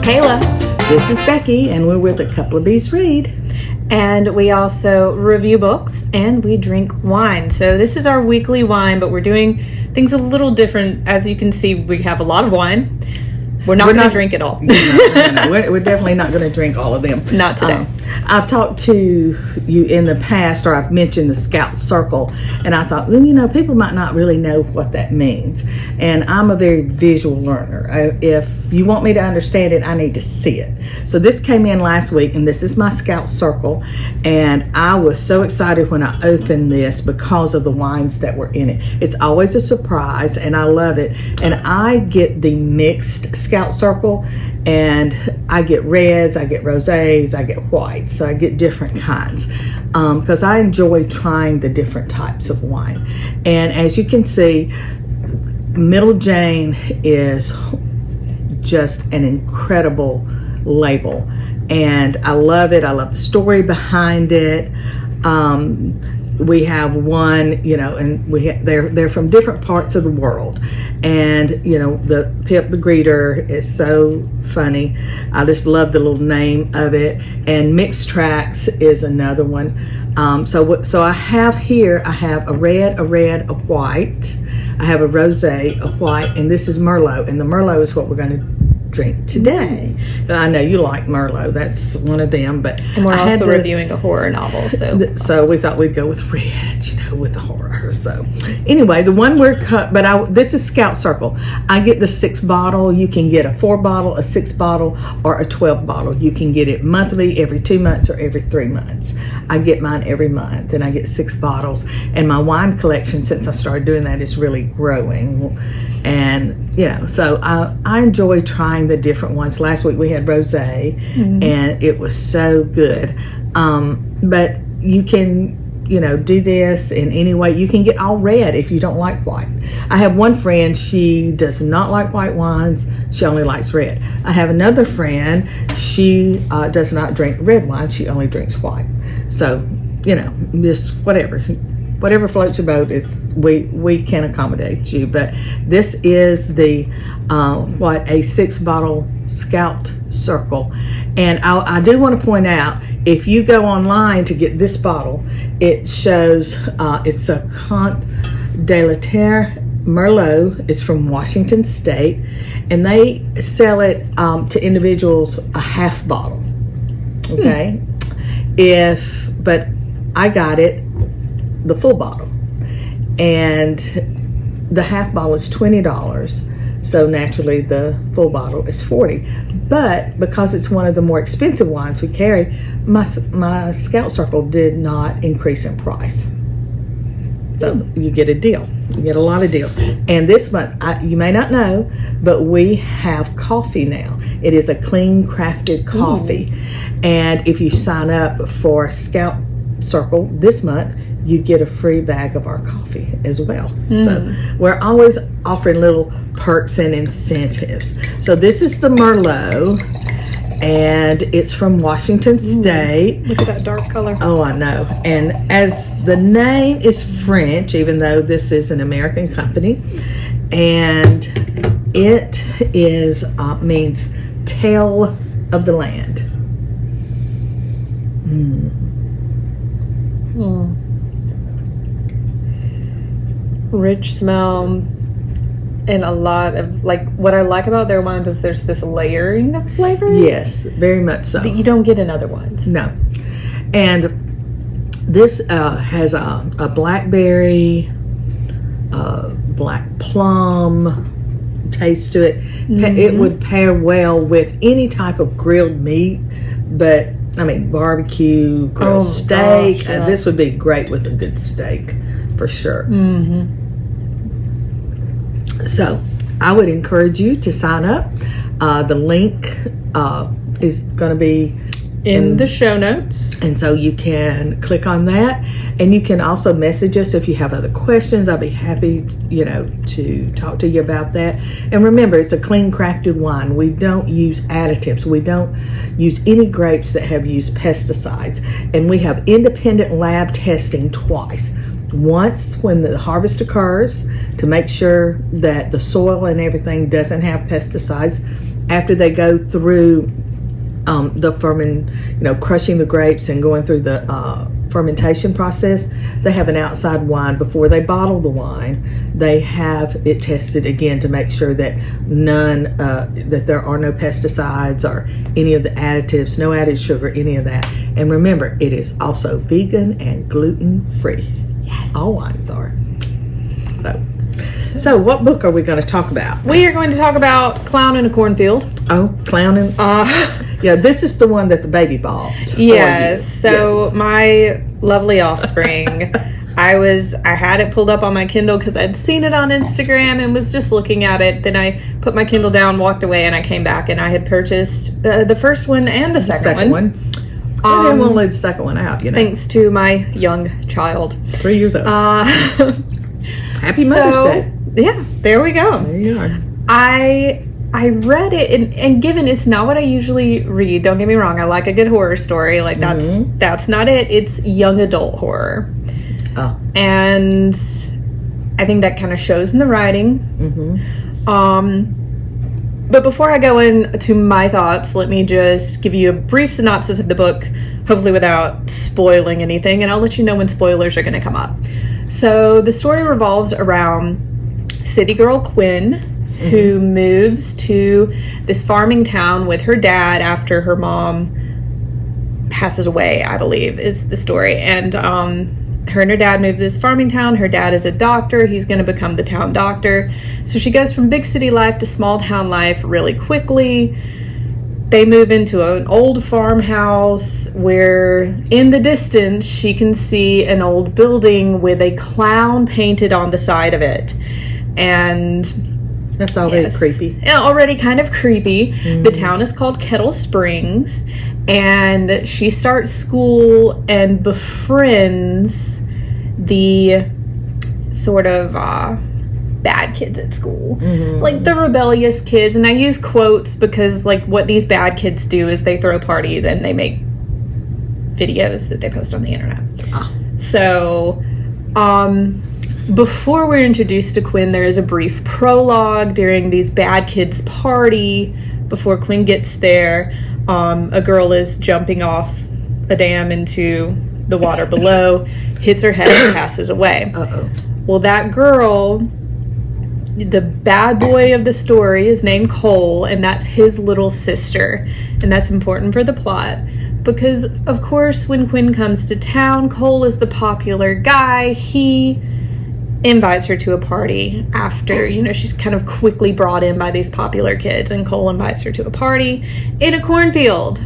Kayla. This is Becky, and we're with A Couple of Bees Read. And we also review books and we drink wine. So this is our weekly wine, but we're doing things a little different. As you can see, we have a lot of wine. We're not going to drink it all. No. We're definitely not going to drink all of them. Not today. I've talked to you in the past, or I've mentioned the Scout Circle, and I thought, well, people might not really know what that means. And I'm a very visual learner. If you want me to understand it, I need to see it. So this came in last week, and this is my Scout Circle, and I was so excited when I opened this because of the wines that were in it. It's always a surprise, and I love it. And I get the mixed Scout Circle, and I get reds, I get rosés, I get whites, so I get different kinds because I enjoy trying the different types of wine. And as you can see, Middle Jane is just an incredible label, and I love it. I love the story behind it. We have one, and they're from different parts of the world, and the Pip the Greeter is so funny. I just love the little name of it. And Mixed Tracks is another one. So I have here, I have a red, a white. I have a rosé, a white, and this is Merlot, and the Merlot is what we're going to drink today. I know you like Merlot. That's one of them. And we're also reviewing a horror novel, so we thought we'd go with red, with the horror. So anyway, the one this is Scout Circle. I get the 6 bottle. You can get a 4 bottle, a 6 bottle, or a 12 bottle. You can get it monthly, every 2 months, or every 3 months. I get mine every month, and I get 6 bottles. And my wine collection, since I started doing that, is really growing. And so I enjoy trying the different ones. Last week we had rosé, and it was so good. But you can do this in any way. You can get all red if you don't like white. I have one friend, she does not like white wines. She only likes red. I have another friend, she does not drink red wine. She only drinks white. So just whatever floats your boat, is we can accommodate you. But this is the a 6 bottle Scout Circle. And I do want to point out, if you go online to get this bottle, it shows it's a Comte de la Terre Merlot. It's from Washington State, and they sell it to individuals a half bottle. Okay. But I got it the full bottle, and the half bottle is $20, so naturally the full bottle is $40. But because it's one of the more expensive wines we carry, my Scout Circle did not increase in price, so you get a deal. You get a lot of deals. And this month, you may not know, but we have coffee now. It is a clean crafted coffee. And if you sign up for Scout Circle this month, you get a free bag of our coffee as well. So we're always offering little perks and incentives. So this is the Merlot, and it's from Washington State. Look at that dark color. Oh, I know. And as the name is French, even though this is an American company, and it is means tale of the land. Rich smell, and a lot of, what I like about their wines is there's this layering of flavors. Yes, very much so. That you don't get in other wines. No. And this has a blackberry, black plum taste to it. It would pair well with any type of grilled meat, but barbecue, grilled steak. Gosh, yes. This would be great with a good steak, for sure. So I would encourage you to sign up. The link is going to be in the show notes, and so you can click on that, and you can also message us if you have other questions. I'll be happy to talk to you about that. And remember, it's a clean crafted wine. We don't use additives. We don't use any grapes that have used pesticides, and we have independent lab testing twice. Once when the harvest occurs, to make sure that the soil and everything doesn't have pesticides, after they go through crushing the grapes and going through the fermentation process, they have an outside wine. Before they bottle the wine, they have it tested again to make sure that that there are no pesticides or any of the additives, no added sugar, any of that. And remember, it is also vegan and gluten free. Yes. All wines are. So what book are we going to talk about? We are going to talk about Clown in a Cornfield. Oh, Clowning. Yeah, this is the one that the baby bought. Yes. So my lovely offspring, I had it pulled up on my Kindle because I'd seen it on Instagram and was just looking at it. Then I put my Kindle down, walked away, and I came back and I had purchased the first one and the second one. I didn't want to leave the second one out, Thanks to my young child. 3 years old. Happy Mother's Day. Yeah, there we go. There you are. I read it, and given it's not what I usually read, don't get me wrong, I like a good horror story. Like, that's not it. It's young adult horror. Oh. And I think that kind of shows in the writing. But before I go into my thoughts, let me just give you a brief synopsis of the book, hopefully without spoiling anything, and I'll let you know when spoilers are going to come up. So the story revolves around city girl Quinn, who moves to this farming town with her dad after her mom passes away, I believe, is the story. And her and her dad moved to this farming town. Her dad is a doctor. He's going to become the town doctor. So she goes from big city life to small town life really quickly. They move into an old farmhouse where in the distance she can see an old building with a clown painted on the side of it. And that's already creepy. Already kind of creepy. The town is called Kettle Springs, and she starts school and befriends the sort of bad kids at school, like the rebellious kids. And I use quotes because, like, what these bad kids do is they throw parties and they make videos that they post on the internet. So before we're introduced to Quinn, there is a brief prologue during these bad kids' party. Before Quinn gets there, a girl is jumping off a dam into the water below, hits her head and passes away. Well, that girl, the bad boy of the story, is named Cole, and that's his little sister. And that's important for the plot because, of course, when Quinn comes to town, Cole is the popular guy. He invites her to a party after, she's kind of quickly brought in by these popular kids, and Cole invites her to a party in a cornfield.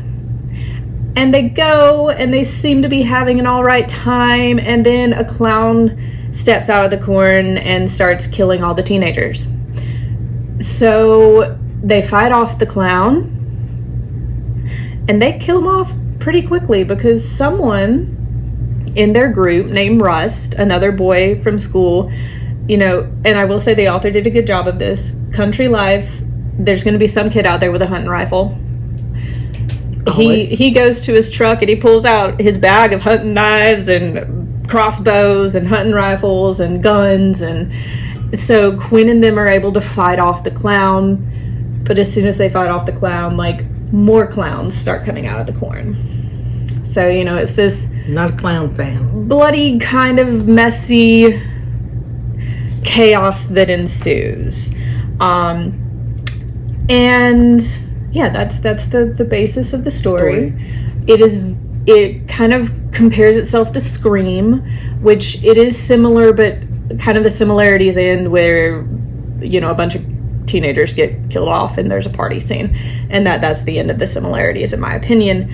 And they go, and they seem to be having an all right time, and then a clown steps out of the corn and starts killing all the teenagers. So they fight off the clown, and they kill him off pretty quickly because someone in their group named Rust, another boy from school, and I will say the author did a good job of this. Country life, there's going to be some kid out there with a hunting rifle. He goes to his truck and he pulls out his bag of hunting knives and crossbows and hunting rifles and guns, and so Quinn and them are able to fight off the clown. But as soon as they fight off the clown, like, more clowns start coming out of the corn. So, it's this not a clown fan, bloody, kind of messy chaos that ensues. And yeah, that's the basis of the story. It kind of compares itself to Scream, which it is similar, but kind of the similarities end where, a bunch of teenagers get killed off and there's a party scene, and that's the end of the similarities, in my opinion.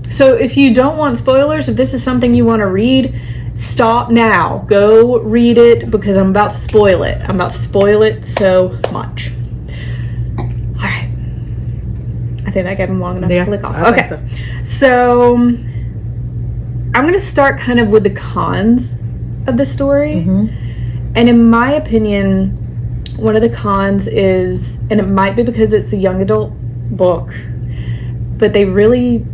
So if you don't want spoilers, if this is something you want to read, stop now. Go read it because I'm about to spoil it. I'm about to spoil it so much. All right. I think that gave him long enough to click off. Okay. So I'm going to start kind of with the cons of the story. And in my opinion, one of the cons is, and it might be because it's a young adult book, but they really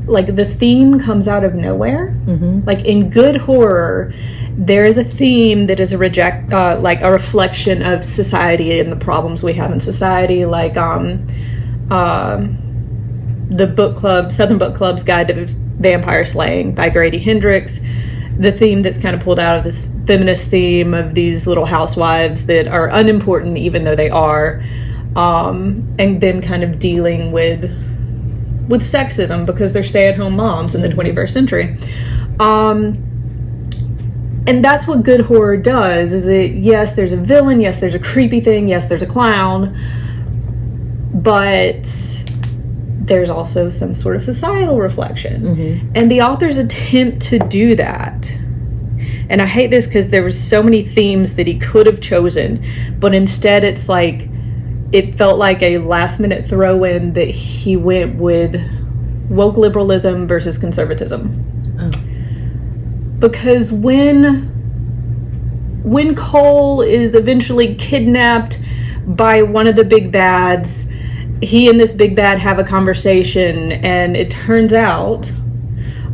like the theme comes out of nowhere. Mm-hmm. Like in good horror, there is a theme that is a reflection of society and the problems we have in society, like the book club, Southern Book Club's Guide to Vampire Slaying by Grady Hendrix. The theme that's kind of pulled out of this feminist theme of these little housewives that are unimportant even though they are, and them kind of dealing with sexism because they're stay-at-home moms in the 21st century. And that's what good horror does, is it, yes, there's a villain, yes, there's a creepy thing, yes, there's a clown, but there's also some sort of societal reflection. Mm-hmm. And the author's attempt to do that, and I hate this because there were so many themes that he could have chosen, but instead it's like, it felt like a last-minute throw-in that he went with woke liberalism versus conservatism. Oh. Because when Cole is eventually kidnapped by one of the big bads, he and this big bad have a conversation, and it turns out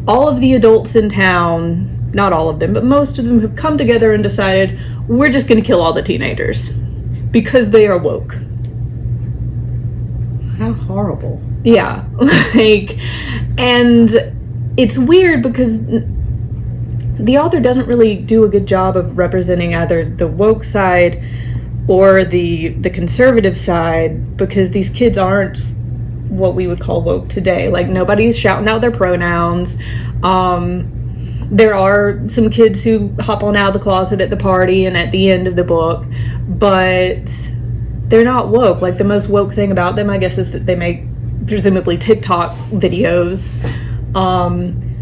all of the adults in town, not all of them, but most of them have come together and decided, we're just going to kill all the teenagers because they are woke. How horrible. Yeah. And it's weird because the author doesn't really do a good job of representing either the woke side or the conservative side, because these kids aren't what we would call woke today. Like, nobody's shouting out their pronouns. There are some kids who hop on out of the closet at the party and at the end of the book, but they're not woke. Like, the most woke thing about them, I guess, is that they make presumably TikTok videos.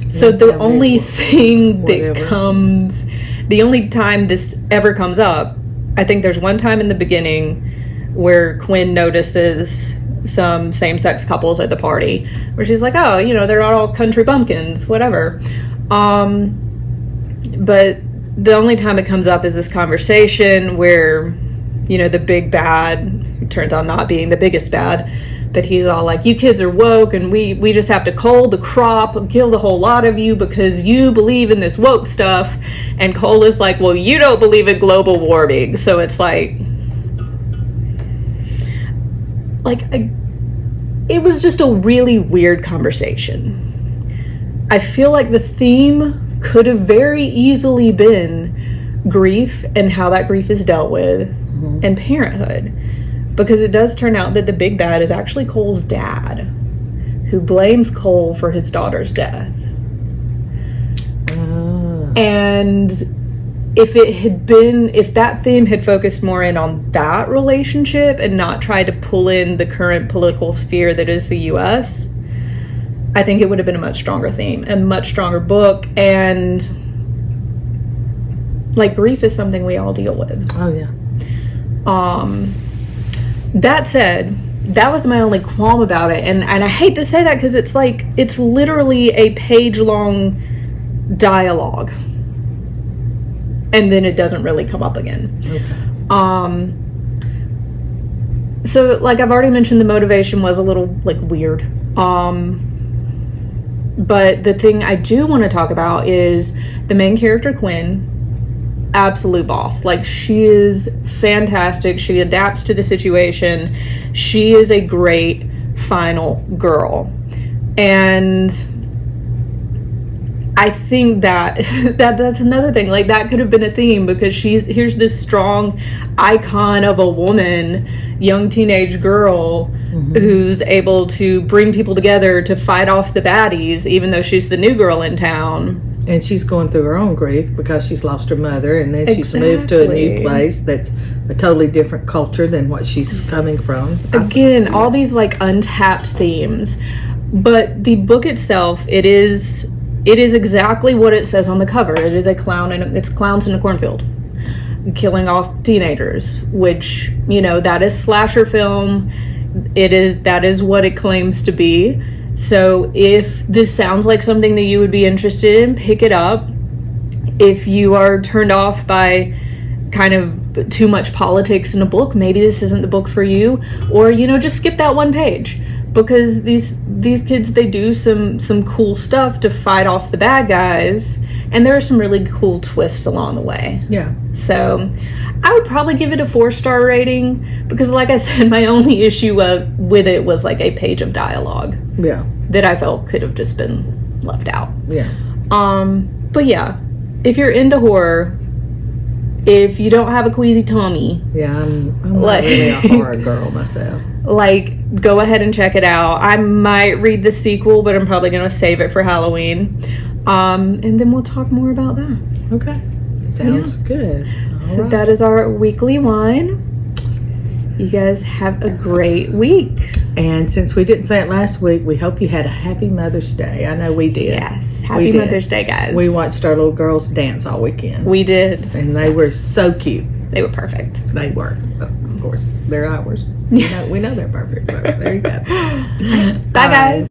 So the only thing the only time this ever comes up, I think there's one time in the beginning where Quinn notices some same-sex couples at the party, where she's like, oh, they're all country bumpkins, whatever. But the only time it comes up is this conversation where, the big bad, who turns out not being the biggest bad, but he's all like, you kids are woke, and we just have to cull the crop and kill the whole lot of you because you believe in this woke stuff. And Cole is like, well, you don't believe in global warming. So it's it was just a really weird conversation. I feel like the theme could have very easily been grief and how that grief is dealt with, mm-hmm. and parenthood. Because it does turn out that the big bad is actually Cole's dad, who blames Cole for his daughter's death. And if that theme had focused more in on that relationship and not tried to pull in the current political sphere that is the U.S., I think it would have been a much stronger theme, a much stronger book. And grief is something we all deal with. Oh, yeah. That said, that was my only qualm about it, and I hate to say that because it's literally a page-long dialogue, and then it doesn't really come up again. Okay. So I've already mentioned, the motivation was a little weird. But the thing I do want to talk about is the main character, Quinn. Absolute boss. She is fantastic. She adapts to the situation. She is a great final girl. And I think that's another thing. That could have been a theme, because here's this strong icon of a woman, young teenage girl, mm-hmm. who's able to bring people together to fight off the baddies, even though she's the new girl in town. And she's going through her own grief because she's lost her mother, and then she's moved to a new place that's a totally different culture than what she's coming from. Again, all these untapped themes. But the book itself, it is exactly what it says on the cover. It is it's clowns in a cornfield killing off teenagers, which, that is slasher film. That is what it claims to be. So if this sounds like something that you would be interested in, pick it up. If you are turned off by kind of too much politics in a book, maybe this isn't the book for you. Or, just skip that one page. Because these kids, they do some cool stuff to fight off the bad guys, and there are some really cool twists along the way. Yeah. So I would probably give it a 4-star rating because, like I said, my only issue with it was like a page of dialogue. Yeah. That I felt could have just been left out. Yeah. But yeah, if you're into horror, if you don't have a queasy tummy, Yeah, I'm not really a horror girl myself. like, go ahead and check it out. I might read the sequel, but I'm probably going to save it for Halloween. And then we'll talk more about that. Okay. Sounds good. So right. that is our weekly wine. You guys have a great week. And since we didn't say it last week, we hope you had a happy Mother's Day. I know we did. Yes. Happy Mother's Day, guys. We watched our little girls dance all weekend. We did. And they were so cute. They were perfect. They were. Of course, they're ours. We know they're perfect. But there you go. Bye, guys.